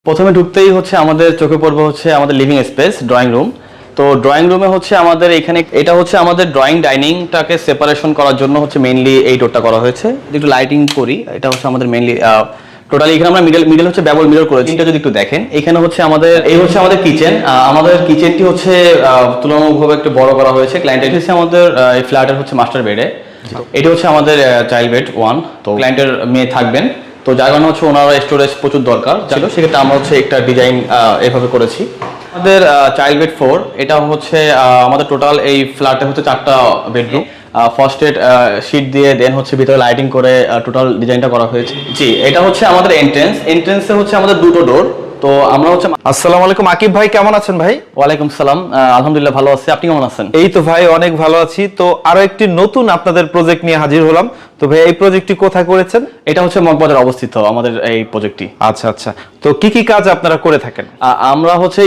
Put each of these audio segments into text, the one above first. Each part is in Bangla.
প্রথমে ঢুকতেই হচ্ছে আমাদের চোখে পড়বে হচ্ছে আমাদের লিভিং স্পেস ড্রয়িং রুম। তো ড্রয়িং রুমে হচ্ছে আমাদের এখানে এটা হচ্ছে আমাদের ড্রয়িং ডাইনিংটাকে সেপারেশন করার জন্য হচ্ছে মেইনলি এই ডোরটা করা হয়েছে। একটু লাইটিং করি, এটা হচ্ছে আমাদের মেইনলি টোটালি এখানে আমরা মিডল হচ্ছে ডাবল মিরর করেছি। এটা যদি একটু দেখেন, এখানে হচ্ছে আমাদের এই হচ্ছে আমাদের কিচেন। আমাদের কিচেনটি হচ্ছে তুলনামূলকভাবে একটু বড় করা হয়েছে। ক্লায়েন্টের হচ্ছে আমাদের এই ফ্ল্যাটের হচ্ছে মাস্টার বেডে, এটা হচ্ছে আমাদের চাইল্ড বেড 1। তো ক্লায়েন্টের মেয়ে থাকবেন, তো যার কারণে হচ্ছে ওনারা স্টোরেজ প্রচুর দরকার ছিল, সেক্ষেত্রে আমরা হচ্ছে একটা ডিজাইন এভাবে করেছি। আমাদের চাইল্ড বেড 4, এটা হচ্ছে আমাদের টোটাল এই ফ্ল্যাটে হচ্ছে 4টা বেডরুম। ফার্স্ট এড শীট দিয়ে দেন হচ্ছে ভিতরে লাইটিং করে টোটাল ডিজাইনটা করা হয়েছে। জি, এটা হচ্ছে আমাদের এন্ট্রেন্সে হচ্ছে আমাদের দুটো ডোর। তো আমরা হচ্ছে আসসালামু আলাইকুম আকিব ভাই, কেমন আছেন ভাই? ওয়ালাইকুম সালাম, আলহামদুলিল্লাহ ভালো আছি, আপনি কেমন আছেন? এই তো ভাই অনেক ভালো আছি। তো আরো একটি নতুন আপনাদের প্রজেক্ট নিয়ে হাজির হলাম। তো ভাই এই প্রজেক্টটি কোথায় করেছেন? এটা হচ্ছে মগবাজার অবস্থিত আমাদের এই প্রজেক্টটি। আচ্ছা আচ্ছা, তো কি কি কাজ আপনারা করে থাকেন? আমরা হচ্ছে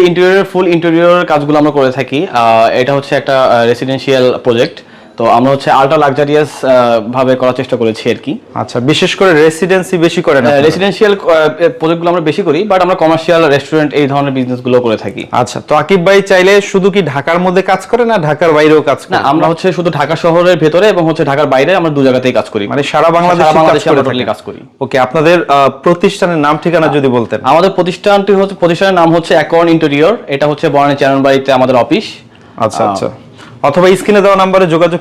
ফুল ইন্টেরিয়র কাজগুলো আমরা করে থাকি। এটা হচ্ছে একটা রেসিডেন্সিয়াল প্রজেক্ট, তো আমরা হচ্ছে আল্ট্রা লাক্সারিয়াস ভাবে করার চেষ্টা করেছি আর কি। আচ্ছা, বিশেষ করে রেসিডেন্সি বেশি করেন? রেসিডেন্সিয়াল প্রজেক্টগুলো আমরা বেশি করি, বাট আমরা কমার্শিয়াল রেস্টুরেন্ট এই ধরনের বিজনেসগুলো করে থাকি। আচ্ছা, তো আকিব ভাই চাইলে শুধু কি ঢাকার মধ্যে কাজ করে না ঢাকার বাইরেও কাজ করে? না, আমরা হচ্ছে শুধু ঢাকা শহরের ভেতরে এবং হচ্ছে ঢাকার বাইরে আমরা দু জায়গাতেই কাজ করি, মানে সারা বাংলাদেশে কাজ করি। ওকে, আপনাদের প্রতিষ্ঠানের নাম ঠিকানা যদি বলতেন। আমাদের প্রতিষ্ঠানের নাম হচ্ছে অ্যাকর্ন ইন্টেরিয়র, এটা হচ্ছে বনানী চারণবাড়িতে আমাদের অফিস। আচ্ছা আচ্ছা, অথবা স্ক্রিনে দেওয়া নম্বরে যোগাযোগ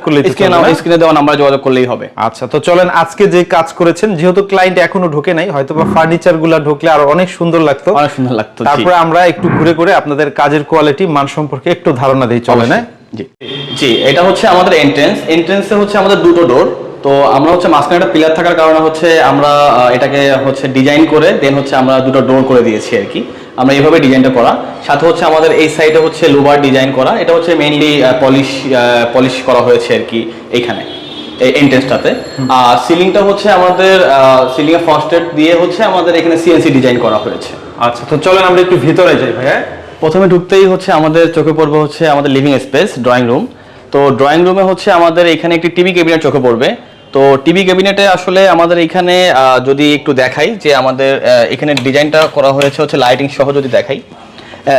করলেই হবে। আচ্ছা, তো চলেন আজকে যে কাজ করেছেন, যেহেতু ক্লায়েন্ট এখনো ঢোকে নাই, হয়তোবা ফার্নিচার গুলা ঢুকলে আরো অনেক সুন্দর লাগতো। তারপরে আমরা একটু ঘুরে ঘুরে আপনাদের কাজের কোয়ালিটি, মান সম্পর্কে একটু ধারণা দিই, চলেন। জি, এটা হচ্ছে আমাদের এন্ট্রেন্সে হচ্ছে আমাদের দুটো ডোর। তো আমরা হচ্ছে মাঝখানে একটা পিলার থাকার কারণে হচ্ছে আমরা এটাকে হচ্ছে ডিজাইন করে দেন হচ্ছে আমরা দুটো ডোর করে দিয়েছি আর কি। আমরা এইভাবে ডিজাইনটা করা, সাথে হচ্ছে আমাদের এই সাইডে হচ্ছে লোভার ডিজাইন করা। এটা হচ্ছে মেইনলি পলিশ করা হয়েছে আর কি এইখানে এই এন্ট্রেন্সটাতে। আর সিলিংটা হচ্ছে আমাদের সিলিং এর ফার্স্ট এড দিয়ে হচ্ছে আমাদের এখানে সিএনসি ডিজাইন করা হয়েছে। আচ্ছা, তো চলেন আমরা একটু ভিতরে যাই ভাইয়া। প্রথমে ঢুকতেই হচ্ছে আমাদের চোখে পড়বে হচ্ছে আমাদের লিভিং স্পেস ড্রয়িং রুম। তো ড্রয়িং রুমে হচ্ছে আমাদের এখানে একটি টিভি ক্যাবিনেট চোখে পড়বে। তো টিভি ক্যাবিনেটে আসলে আমাদের এখানে যদি একটু দেখাই যে আমাদের এখানে ডিজাইনটা করা হয়েছে হচ্ছে লাইটিং সহ, যদি দেখাই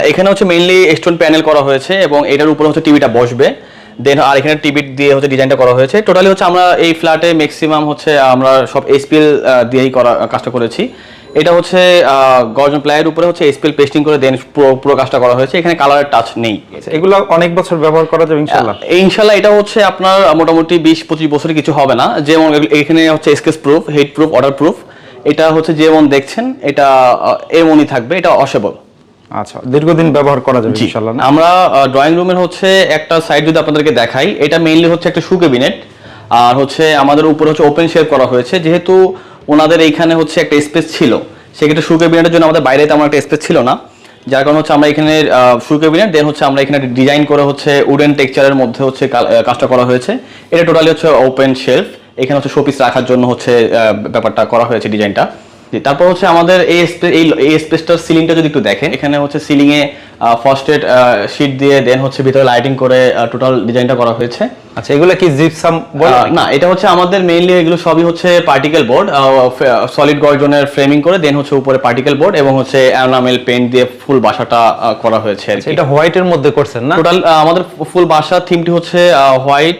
এখানে হচ্ছে মেইনলি স্টোন প্যানেল করা হয়েছে এবং এটার উপরে হচ্ছে টিভিটা বসবে। দেন আর এখানে টিভি দিয়ে হচ্ছে ডিজাইনটা করা হয়েছে। টোটালি হচ্ছে আমরা এই ফ্ল্যাটে ম্যাক্সিমাম হচ্ছে আমরা সব এসপিএল দিয়েই কাজটা করেছি। এটা হচ্ছে গর্জন প্লাইয়ের উপরে হচ্ছে এসপিএল পেস্টিং করে দেন পুরো কাজটা করা হয়েছে। এখানে কালারের টাচ নেই। এগুলো অনেক বছর ব্যবহার করা যাবে ইনশাআল্লাহ। ইনশাআল্লাহ এটা হচ্ছে আপনার মোটামুটি 20-25 বছরের কিছু হবে না। যেমন এখানে হচ্ছে sketch proof, heat proof, water proof. এটা হচ্ছে যেমন দেখছেন এটা এমনই থাকবে, এটা ওয়াশেবল। আচ্ছা, দীর্ঘদিন ব্যবহার করা যাবে ইনশাআল্লাহ। আমরা ড্রয়িং রুমের হচ্ছে একটা সাইড যদি আপনাদেরকে দেখাই, এটা মেইনলি হচ্ছে একটা শু ক্যাবিনেট, আর হচ্ছে আমাদের উপরে হচ্ছে ওপেন শেপ করা হয়েছে। যেহেতু ওনাদের এইখানে হচ্ছে একটা স্পেস ছিল, সেক্ষেত্রে শু ক্যাবিনেটের জন্য আমাদের বাইরে তেমন একটা স্পেস ছিল না, যার কারণে হচ্ছে আমরা এখানে শু ক্যাবিনেট দেন হচ্ছে আমরা এখানে ডিজাইন করে হচ্ছে উডেন টেক্সচারের মধ্যে হচ্ছে কাজটা করা হয়েছে। এটা টোটালি হচ্ছে ওপেন শেলফ, এখানে হচ্ছে শোপিস রাখার জন্য হচ্ছে ব্যাপারটা করা হয়েছে ডিজাইনটা। তারপর হচ্ছে আমাদের এই স্পেসটার সিলিংটা যদি একটু দেখেন, এখানে হচ্ছে সিলিং এ ফার্স্ট এড শীট দিয়ে দেন হচ্ছে ভিতরে লাইটিং করে টোটাল ডিজাইনটা করা হয়েছে। আচ্ছা, এগুলো কি জিপসাম বলে? না, এটা হচ্ছে আমাদের মেইনলি এগুলো সবই হচ্ছে পার্টিকেল বোর্ড, সলিড গর্জনের ফ্রেমিং করে দেন হচ্ছে উপরে পার্টিকেল বোর্ড এবং হচ্ছে এনামেল পেইন্ট দিয়ে ফুল বাসাটা করা হয়েছে। এটা হোয়াইটের মধ্যে করছেন না? টোটাল আমাদের ফুল বাসার থিমটি হচ্ছে হোয়াইট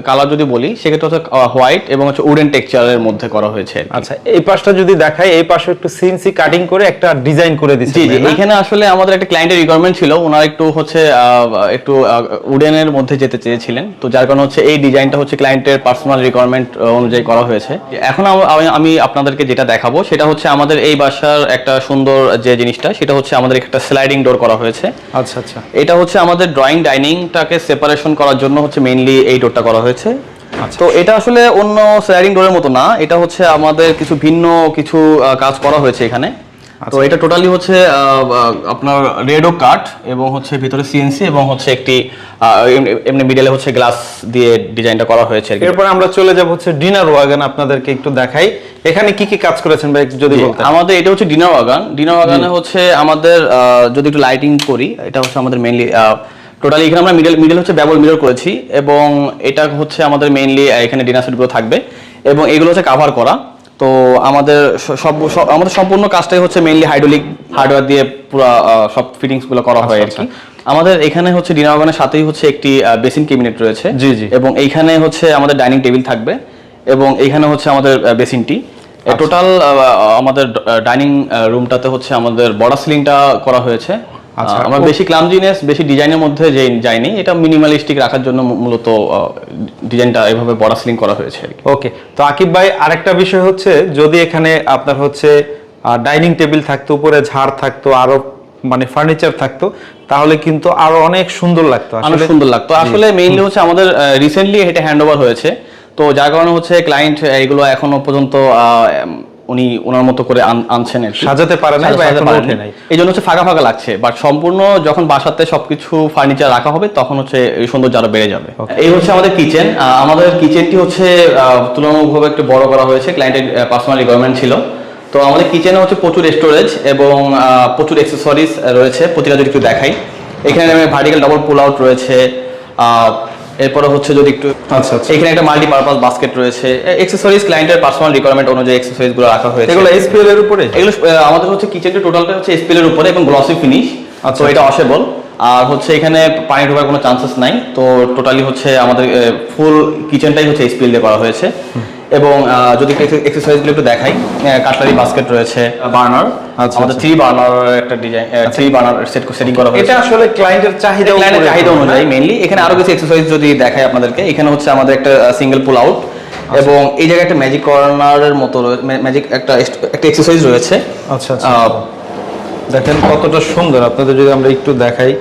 কালার যদি বলি, সেক্ষেত্রে হচ্ছে হোয়াইট এবং হচ্ছে উডেন টেক্সচারের মধ্যে করা হয়েছে। আচ্ছা, এই পাশটা যদি দেখাই, এই পাশে একটু সিএনসি কাটিং করে একটা ডিজাইন করে দিয়েছে। জি জি, এখানে আসলে আমাদের একটা ক্লায়েন্টের রিকোয়ারমেন্ট ছিল, ওনারা একটু হচ্ছে একটু উডেনের মধ্যে যেতে চেয়েছিলেন, তো যার কারণে হচ্ছে এই ডিজাইনটা হচ্ছে ক্লায়েন্টের পার্সোনাল রিকোয়ারমেন্ট অনুযায়ী করা হয়েছে। এখন আমি আপনাদেরকে যেটা দেখাবো সেটা হচ্ছে আমাদের এই বাসার একটা সুন্দর যে জিনিসটা, সেটা হচ্ছে আমাদের একটা স্লাইডিং ডোর করা হয়েছে। আচ্ছা আচ্ছা, এটা হচ্ছে আমাদের ড্রয়িং ডাইনিংটাকে সেপারেশন করার জন্য হচ্ছে মেইনলি এই ডোরটা করা হয়েছে। তো এটা আসলে অন্য স্লাইডিং ডোরের মতো না, এটা হচ্ছে আমাদের ভিন্ন কিছু কাজ করা হয়েছে এখানে। তো এটা টোটালি হচ্ছে আপনার রেড ও কাট এবং হচ্ছে ভিতরে সিএনসি এবং হচ্ছে একটি এমনি মিডলে হচ্ছে গ্লাস দিয়ে ডিজাইনটা করা হয়েছে। এরপর আমরা চলে যাব হচ্ছে ডিনার ওয়াগন, আপনাদেরকে একটু দেখাই এখানে কি কি কাজ করেছেন ভাই যদি বলতেন। আমাদের এটা হচ্ছে ডিনার ওয়াগনে হচ্ছে আমাদের যদি একটু লাইটিং করি, এটা হচ্ছে আমাদের মেইনলি টোটালি এখানে আমরা মিডল হচ্ছে ডাবল মিরর করেছি এবং এটা হচ্ছে আমাদের মেইনলি এখানে ডিনার সেটগুলো থাকবে এবং এগুলো হচ্ছে কাভার করা। তো আমাদের আমাদের সম্পূর্ণ কাজটাই হচ্ছে মেইনলি হাইড্রোলিক হার্ডওয়্যার দিয়ে পুরো সব ফিটিংস গুলো করা হয় আর কি। আমাদের এখানে হচ্ছে ডিনার ওভেনের সাথেই হচ্ছে একটি বেসিন ক্যাবিনেট রয়েছে, জি জি, এবং এইখানে হচ্ছে আমাদের ডাইনিং টেবিল থাকবে, এবং এইখানে হচ্ছে আমাদের বেসিনটি। টোটাল আমাদের ডাইনিং রুমটাতে হচ্ছে আমাদের বর্ডার সিলিংটা করা হয়েছে। আমরা বেশি ক্লামজিনেস, বেশি ডিজাইনের মধ্যে যাইনি, এটা মিনিমালিস্টিক রাখার জন্য মূলত ডিজাইনটা এভাবে বর্ডার সিলিং করা হয়েছে। ওকে, তো আকিব ভাই আরেকটা বিষয় হচ্ছে, যদি এখানে আপনার হচ্ছে ডাইনিং টেবিল থাকতো, উপরে ঝাড় থাকতো, আরো মানে ফার্নিচার থাকতো, তাহলে কিন্তু আরো অনেক সুন্দর লাগতো, অনেক সুন্দর লাগতো। আসলে মেইনলি হচ্ছে আমাদের রিসেন্টলি এটা হ্যান্ড ওভার হয়েছে, তো যার কারণে হচ্ছে ক্লায়েন্ট এগুলো এখনো পর্যন্ত উনি ওনার মতো করে আনছেন, সাজাতে পারে নাই বা এখনো ওঠে নাই, এই জন্য হচ্ছে ফাঁকা ফাঁকা লাগছে। বাট সম্পূর্ণ যখন বাসাতে সবকিছু ফার্নিচার রাখা হবে তখন হচ্ছে এই সৌন্দর্য আরো বেড়ে যাবে। এই হচ্ছে আমাদের কিচেন। আমাদের কিচেনটি হচ্ছে তুলনামূলকভাবে একটু বড় করা হয়েছে, ক্লায়েন্টের পার্সোনাল রিকোয়ারমেন্ট ছিল। তো আমাদের কিচেনে হচ্ছে প্রচুর স্টোরেজ এবং প্রচুর অ্যাক্সেসরিজ রয়েছে, প্রতিটা যদি একটু দেখাই। এখানে ভার্টিক্যাল ডাবল পুল আউট রয়েছে, এরপরে হচ্ছে যদি একটু এখানে একটা মাল্টিপারপাস বাস্কেট রয়েছে, অ্যাকসেসরিজ ক্লায়েন্টের পার্সোনাল রিকোয়ারমেন্ট অনুযায়ী অ্যাকসেসরিজ গুলো রাখা হয়েছে। এগুলো এসপিএল এর উপরে, এগুলো আমাদের হচ্ছে কিচেনটা টোটালটা হচ্ছে এসপিএল এর উপরে এবং গ্লসি ফিনিশ, তো এটা ওয়াশেবল। আর হচ্ছে এখানে পানি ঢোকার কোনো চান্সেস নাই, তো টোটালি হচ্ছে আমাদের ফুল কিচেনটাই হচ্ছে এসপিএল দিয়ে করা হয়েছে। এবং যদি এক্সারসাইজ গুলো একটু দেখাই, কাটলারি বাস্কেট রয়েছে, বার্নার, আমাদের 3 বার্নার একটা ডিজাইন, 3 বার্নার সেটিং করা হয়েছে। এটা আসলে ক্লায়েন্টের চাহিদা অনুযায়ী মেইনলি। এখানে আরো কিছু এক্সারসাইজ যদি দেখাই আপনাদেরকে, এখানে হচ্ছে আমাদের একটা সিঙ্গেল পুল আউট, এবং এই জায়গায় একটা ম্যাজিক কর্নারের মতো ম্যাজিক একটা এক্সারসাইজ রয়েছে। আচ্ছা, দেখেন কতটা সুন্দর, আপনাদের যদি আমরা একটু দেখাই,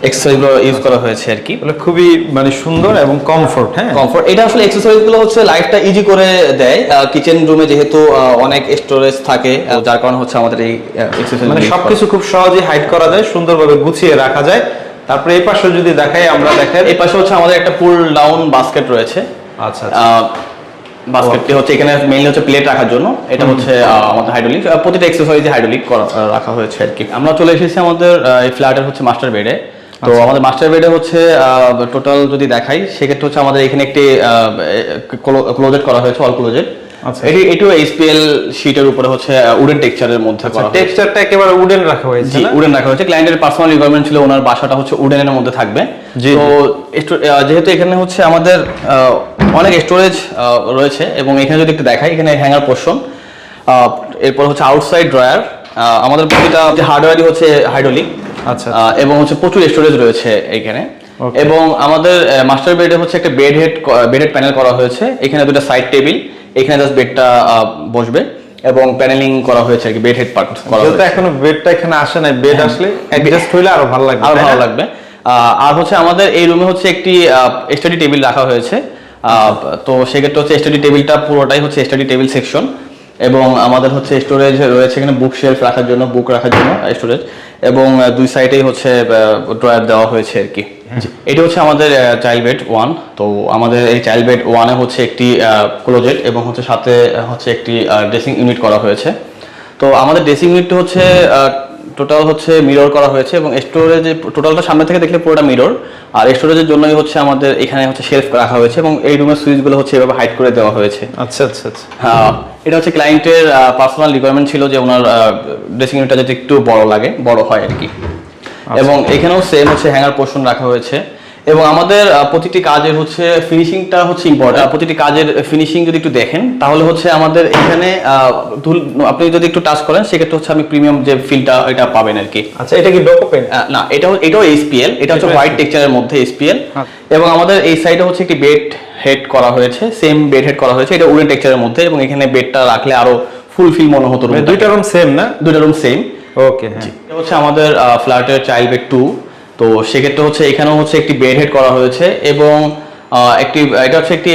এক্সারসাইজগুলো ইউজ করা হয়েছে আর কি, খুবই মানে সুন্দর এবং কমফোর্ট। হ্যাঁ, কমফোর্ট। এটা আসলে এক্সারসাইজগুলো হচ্ছে লাইফটা ইজি করে দেয়। কিচেন রুমে যেহেতু অনেক স্টোরেজ থাকে, যার কারণে হচ্ছে আমাদের এই এক্সারসাইজ মানে সবকিছু খুব সহজেই হাইড করা যায়, সুন্দরভাবে গুছিয়ে রাখা যায়। তারপরে এই পাশে যদি দেখাই আমরা, দেখেন এই পাশে হচ্ছে আমাদের একটা পুল ডাউন বাস্কেট রয়েছে। আচ্ছা, বাস্কেটটি হচ্ছে এখানে মেইনলি হচ্ছে প্লেট রাখার জন্য, এটা হচ্ছে আমাদের হাইড্রোলিক, প্রতিটা এক্সারসাইজে হাইড্রোলিক রাখা হয়েছে আর কি। আমরা চলে এসেছি আমাদের এই ফ্ল্যাটের হচ্ছে মাস্টার বেডে। তো আমাদের মাস্টার বেডে হচ্ছে টোটাল যদি দেখাই, সেক্ষেত্রে হচ্ছে আমাদের এখানে একটি ক্লোজেট করা হয়েছে, অল ক্লোজেট। এটিও এসপিএল শীটের উপরে হচ্ছে উডেন টেক্সচারের মধ্যে করা, টেক্সচারটা একেবারে উডেন রাখা হয়েছে। উডেন রাখা হয়েছে, ক্লায়েন্টের পার্সোনাল রিকোয়ারমেন্ট ছিল, ওনার বাসাটা হচ্ছে উডেনের মধ্যে থাকবে। তো যেহেতু এখানে হচ্ছে আমাদের অনেক স্টোরেজ রয়েছে, এবং এখানে যদি একটু দেখাই, এখানে হ্যাঙ্গার পোর্শন, এরপর হচ্ছে আউটসাইড ড্রয়ার, আমাদের প্রতিটা হার্ডওয়্যারই হচ্ছে হাইড্রোলিক। আচ্ছা, এবং হচ্ছে প্রচুর স্টোরেজ রয়েছে এখানে। এবং আমাদের মাস্টার বেডে হচ্ছে একটা বেড হেড প্যানেল করা হয়েছে, এখানে দুটো সাইড টেবিল, এখানে জাস্ট বেডটা বসবে, এবং প্যানেলিং করা হয়েছে আর কি, বেড হেড পার্ট করা হয়েছে। এখনো বেডটা এখানে আসে নাই, বেড আসলে অ্যাডজাস্ট হইলে আরো ভালো লাগবে, আরো ভালো লাগবে। আর হচ্ছে আমাদের এই রুমে হচ্ছে একটি স্টাডি টেবিল রাখা হয়েছে। তো সেক্ষেত্রে হচ্ছে স্টাডি টেবিলটা পুরোটাই হচ্ছে স্টাডি টেবিল সেকশন, এবং আমাদের হচ্ছে স্টোরেজ রয়েছে এখানে, বুক শেলফ রাখার জন্য, বুক রাখার জন্য স্টোরেজ, এবং দুই সাইডেই হচ্ছে ড্রয়ার দেওয়া হয়েছে আর কি। এটা হচ্ছে আমাদের চাইল্ড বেড 1। তো আমাদের এই চাইল্ড বেড 1-এ হচ্ছে একটি ক্লোজেট, এবং হচ্ছে সাথে হচ্ছে একটি ড্রেসিং ইউনিট করা হয়েছে। তো আমাদের ড্রেসিং ইউনিটটা হচ্ছে টোটাল হচ্ছে মিরর করা হয়েছে, এবং স্টোরেজে টোটালটা সামনে থেকে দেখলে পুরোটা মিরর, আর স্টোরেজের জন্যই হচ্ছে আমাদের এখানে হচ্ছে শেলফ রাখা হয়েছে, এবং এই রুমের সুইচগুলো হচ্ছে এভাবে হাইড করে দেওয়া হয়েছে। আচ্ছা, হ্যাঁ, এটা হচ্ছে ক্লায়েন্টের পার্সোনাল রিকোয়ারমেন্ট ছিল যে ওনার ড্রেসিং ইউনিটটা যাতে একটু বড় হয় আর কি। এবং এখানেও সেম হচ্ছে হ্যাঙ্গার পোর্শন রাখা হয়েছে। এবং আমাদের প্রতিটি কাজের হচ্ছে ফিনিশিংটা হচ্ছে ইম্পর্টেন্ট। প্রতিটি কাজের ফিনিশিং যদি একটু দেখেন, তাহলে হচ্ছে আমাদের এখানে আপনি যদি একটু টাচ করেন, সেক্ষেত্রে হচ্ছে আমি প্রিমিয়াম যে ফিলটা এটা পাবেন আর কি। আচ্ছা, এটা কি ডোকো পেইন্ট? না, এটাও এসপিএল, এটা হচ্ছে হোয়াইট টেক্সচারের মধ্যে এসপিএল। এবং আমাদের এই সাইডে হচ্ছে একটি বেড হেড করা হয়েছে, সেম বেড হেড করা হয়েছে, এটা উডেন টেক্সচারের মধ্যে, এবং এখানে বেডটা রাখলে আরো ফুলফিল মনে হতো। দুইটা রুম সেম না? দুইটা রুম সেম। ওকে, এটা হচ্ছে আমাদের ফ্ল্যাটের চাইল্ড বেড 2। তো সেক্ষেত্রে হচ্ছে এখানেও হচ্ছে একটি বেড হেড করা হয়েছে, এবং এটা হচ্ছে একটি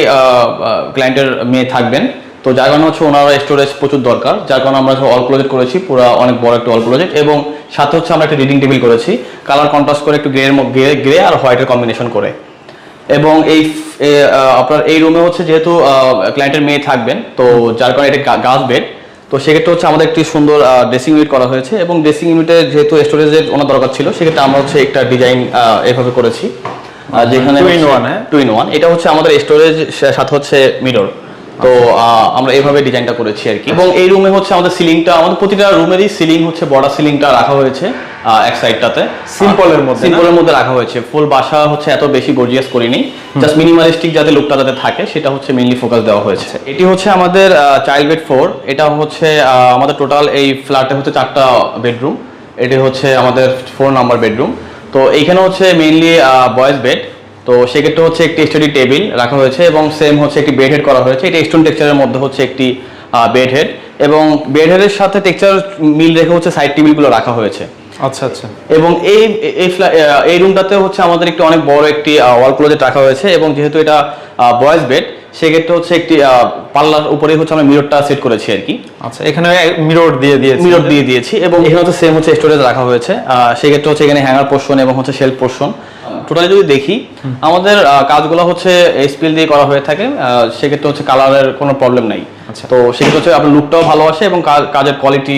ক্লায়েন্টের মেয়ে থাকবেন, তো যার কারণে হচ্ছে ওনার স্টোরেজ প্রচুর দরকার, যার কারণে আমরা অল ক্লোজেট করেছি, পুরো অনেক বড় একটা অল ক্লোজেট। এবং সাথে হচ্ছে আমরা একটা রিডিং টেবিল করেছি, কালার কন্ট্রাস্ট করে, একটু গ্রে আর হোয়াইটের কম্বিনেশন করে। এবং আপনার এই রুমে হচ্ছে যেহেতু ক্লায়েন্টের মেয়ে থাকবেন, তো যার কারণে এটা গাছ বেড, তো সেক্ষেত্রে হচ্ছে আমাদের একটি সুন্দর ড্রেসিং ইউনিট করা হয়েছে। এবং ড্রেসিং ইউনিটে যেহেতু স্টোরেজের ওনার দরকার ছিল, সেক্ষেত্রে আমরা হচ্ছে একটা ডিজাইন এভাবে করেছি, যেখানে 2 in 1। এটা হচ্ছে আমাদের স্টোরেজ সাথে হচ্ছে মিরর। তো আমরা এইভাবে ডিজাইনটা করেছি আর কি। এবং এই রুমে হচ্ছে আমাদের সিলিংটা, আমাদের প্রতিটা রুমেরই সিলিং হচ্ছে বর্ডার সিলিংটা রাখা হয়েছে এক সাইডটাতে, সিম্পলের মধ্যে রাখা হয়েছে। ফুল বাসা হচ্ছে এত বেশি গর্জিয়াস করিনি, জাস্ট মিনিমালিস্টিক যাতে লুকটা যাতে থাকে সেটা হচ্ছে মেইনলি ফোকাস দেওয়া হয়েছে। এটি হচ্ছে আমাদের চাইল্ড বেড 4। এটা হচ্ছে আমাদের টোটাল এই ফ্ল্যাটে হচ্ছে 4টা বেডরুম। এটি হচ্ছে আমাদের 4 নাম্বার বেডরুম। তো এইখানে হচ্ছে মেইনলি বয়েজ বেড। তো সেক্ষেত্রে হচ্ছে একটি স্টাডি টেবিল রাখা হয়েছে এবং সেম হচ্ছে একটি বেড হেড করা হয়েছে। এটা স্টোন টেক্সচারের মধ্যে হচ্ছে একটি বেড হেড, এবং বেড হেডের সাথে টেক্সচার মিল রেখে হচ্ছে সাইড টেবিলগুলো রাখা হয়েছে। আচ্ছা আচ্ছা। এবং এই রুমটাতে হচ্ছে আমাদের একটি অনেক বড় একটি ওয়াল ক্লোজেট রাখা হয়েছে, এবং যেহেতু এটা বয়েজ বেড সেক্ষেত্রে হচ্ছে একটি পাল্লার উপরেই হচ্ছে আমরা মিররটা সেট করেছি আর কি। আচ্ছা, এখানে মিরর দিয়ে দিয়েছি এবং এখানে হচ্ছে সেম হচ্ছে স্টোরেজ রাখা হয়েছে। সেক্ষেত্রে হচ্ছে এখানে হ্যাঙ্গার পোর্শন এবং হচ্ছে শেলফ পোর্শন। টোটালি যদি দেখি আমাদের কাজগুলো হচ্ছে এসপিএল দিয়ে করা হয়ে থাকে, সেক্ষেত্রে হচ্ছে কালারের কোনো প্রবলেম নাই। তো সেক্ষেত্রে হচ্ছে আপনার লুকটাও ভালো আসে এবং কাজের কোয়ালিটি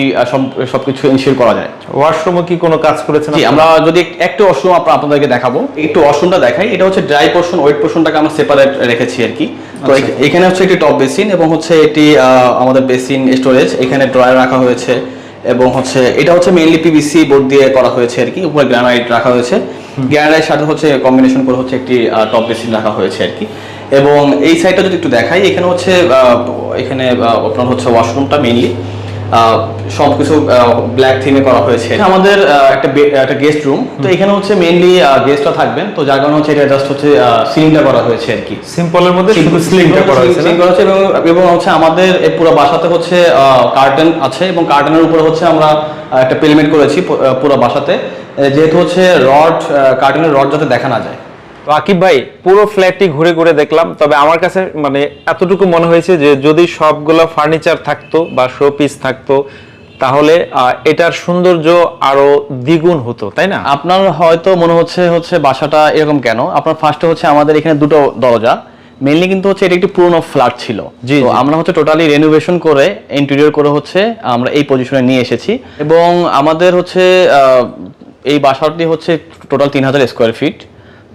সবকিছু ইনশিওর করা যায়। ওয়াশরুমে কি কোনো কাজ করেছেন? জি, আমরা যদি একটু ওয়াশরুম আপনাদেরকে দেখাবো, একটু ওয়াশরুমটা দেখাই। এটা হচ্ছে ড্রাই পোর্শন, ওয়েট পোর্শনটাকে আমরা সেপারেট রেখেছি আর কি। তো এখানে হচ্ছে একটি টপ বেসিন এবং হচ্ছে এটি আমাদের বেসিন স্টোরেজ, এখানে ড্রয়ার রাখা হয়েছে, এবং হচ্ছে এটা হচ্ছে মেইনলি পিভিসি বোর্ড দিয়ে করা হয়েছে আর কি। উপরে গ্রানাইট রাখা হয়েছে, গ্রানাইটের সাথে হচ্ছে কম্বিনেশন করে হচ্ছে একটি টপ বেসিন রাখা হয়েছে আর কি। এবং এই সাইডটা যদি একটু দেখাই, এখানে হচ্ছে এখানে আপনার হচ্ছে ওয়াশরুমটা মেইনলি সবকিছু ব্ল্যাক থিমে করা হয়েছে। আমাদের একটা গেস্ট রুম। তো এখানে হচ্ছে মেইনলি গেস্টরা থাকবেন, তো যার কারণে হচ্ছে এটা জাস্ট হচ্ছে সিলিংটা করা হয়েছে আর কি। সিম্পলের মধ্যে শুধু সিলিংটা করা হয়েছে, এবং হচ্ছে আমাদের এই পুরো বাসাতে হচ্ছে কার্টেন আছে, এবং কার্টেনের উপরে হচ্ছে আমরা একটা পেলমেন্ট করেছি পুরো বাসাতে, যেহেতু হচ্ছে কার্টেনের রড যাতে দেখা না যায়। তো আকিব ভাই, পুরো ফ্ল্যাটটি ঘুরে ঘুরে দেখলাম, তবে আমার কাছে মানে এতটুকু মনে হয়েছে যে যদি সবগুলো ফার্নিচার থাকতো বা শো পিস থাকতো তাহলে এটার সৌন্দর্য আরো দ্বিগুণ হতো, তাই না? আপনার হয়তো মনে হচ্ছে বাসাটা এরকম কেন। আপনার ফার্স্টে হচ্ছে আমাদের এখানে দুটো দরজা, মেইনলি কিন্তু হচ্ছে এটা একটি পুরনো ফ্ল্যাট ছিল। তো আমরা হচ্ছে টোটালি রেনোভেশন করে ইন্টেরিয়র করে হচ্ছে আমরা এই পজিশনে নিয়ে এসেছি। এবং আমাদের হচ্ছে এই বাসাটি হচ্ছে টোটাল 3000 স্কোয়ার ফিট।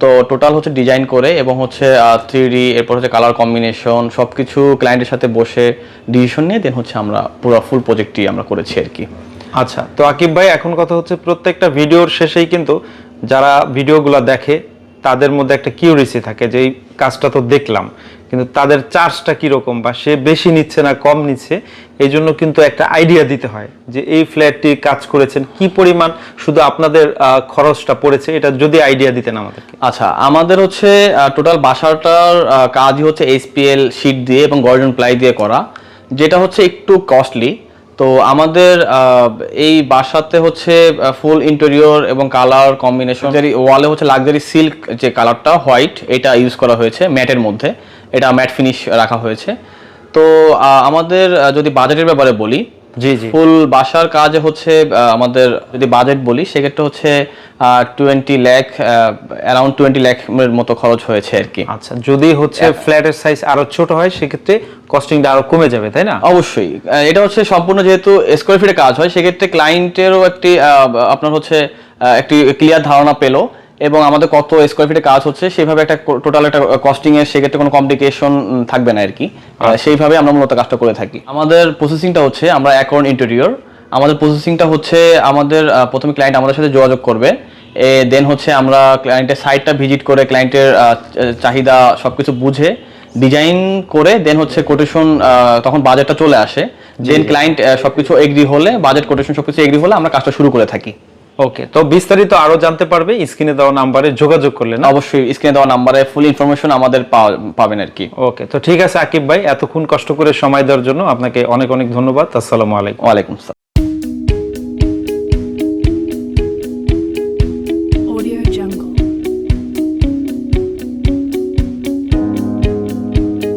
তো টোটাল হচ্ছে ডিজাইন করে এবং হচ্ছে 3D, এরপর হচ্ছে কালার কম্বিনেশন সবকিছু ক্লায়েন্টের সাথে বসে ডিসিশন নিয়ে দেন হচ্ছে আমরা পুরো ফুল প্রজেক্টটি আমরা করেছি আর কি। আচ্ছা, তো আকিব ভাই, এখন কথা হচ্ছে প্রত্যেকটা ভিডিওর শেষেই কিন্তু যারা ভিডিওগুলো দেখে তাদের মধ্যে একটা কিউরিসি থাকে যে এই কাজটা তো দেখলাম, কিন্তু তাদের চার্জটা কিরকম, বা সে বেশি নিচ্ছে না কম নিচ্ছে, এই জন্য কিন্তু একটা আইডিয়া দিতে হয় যে এই ফ্ল্যাটটি কাজ করেছেন কি পরিমাণ শুধু আপনাদের খরচটা পড়েছে, এটা যদি আইডিয়া দিতেন আমাদেরকে। আচ্ছা, আমাদের হচ্ছে টোটাল বাসাটার কাজই হচ্ছে এসপিএল শীট দিয়ে এবং গর্জন প্লাই দিয়ে করা, যেটা হচ্ছে একটু কস্টলি। তো আমাদের এই বাসাতে হচ্ছে ফুল ইন্টেরিয়র এবং কালার কম্বিনেশন, ওয়ালে হচ্ছে লাক্সারি সিল্ক যে কালারটা হোয়াইট, এটা ইউজ করা হয়েছে ম্যাটের মধ্যে, এটা ম্যাট ফিনিশ রাখা হয়েছে। তো আমাদের যদি বাজেটের ব্যাপারে বলি, ফুল বাসার কাজ হচ্ছে আমাদের যদি বাজেট বলি সেক্ষেত্রে হচ্ছে 20 লাখ, অ্যারাউন্ড 20 লাখের মতো খরচ হয়েছে আর কি। আচ্ছা, যদি হচ্ছে ফ্ল্যাটের সাইজ আরো ছোট হয় সেক্ষেত্রে কস্টিংটা আরো কমে যাবে, তাই না? অবশ্যই, এটা হচ্ছে সম্পূর্ণ যেহেতু স্কোয়ার ফিটে কাজ হয় সেক্ষেত্রে ক্লায়েন্টেরও একটি আপনার হচ্ছে একটি ক্লিয়ার ধারণা পেলো, এবং আমাদের কত স্কোয়ার ফিটে কাজ হচ্ছে সেভাবে একটা টোটাল একটা কস্টিং এর সেক্ষেত্রে কোনো কমপ্লিকেশন থাকবে না আর কি। সেইভাবে আমরা মূলত কাজটা করে থাকি। আমাদের প্রসেসিংটা হচ্ছে আমরা অ্যাকাউন্ট ইন্টেরিয়র, আমাদের প্রসেসিংটা হচ্ছে আমাদের প্রথমে ক্লায়েন্ট আমাদের সাথে যোগাযোগ করবে, দেন হচ্ছে আমরা ক্লায়েন্টের সাইটটা ভিজিট করে ক্লায়েন্টের চাহিদা সবকিছু বুঝে ডিজাইন করে দেন হচ্ছে কোটেশন, তখন বাজেটটা চলে আসে, দেন ক্লায়েন্ট সবকিছু এগ্রি হলে, বাজেট কোটেশন সবকিছু এগ্রি হলে আমরা কাজটা শুরু করে থাকি। ওকে, তো বিস্তারিত আরো জানতে পারবে স্ক্রিনে দেওয়া নাম্বারে যোগাযোগ করলে না? অবশ্যই, স্ক্রিনে দেওয়া নাম্বারে ফুল ইনফরমেশন আমাদের পাবেন আর কি। ওকে, তো ঠিক আছে আকিব ভাই, এতক্ষণ কষ্ট করে সময় দেওয়ার জন্য আপনাকে অনেক অনেক ধন্যবাদ। আসসালামু আলাইকুম। ওয়ালাইকুম আসসালাম।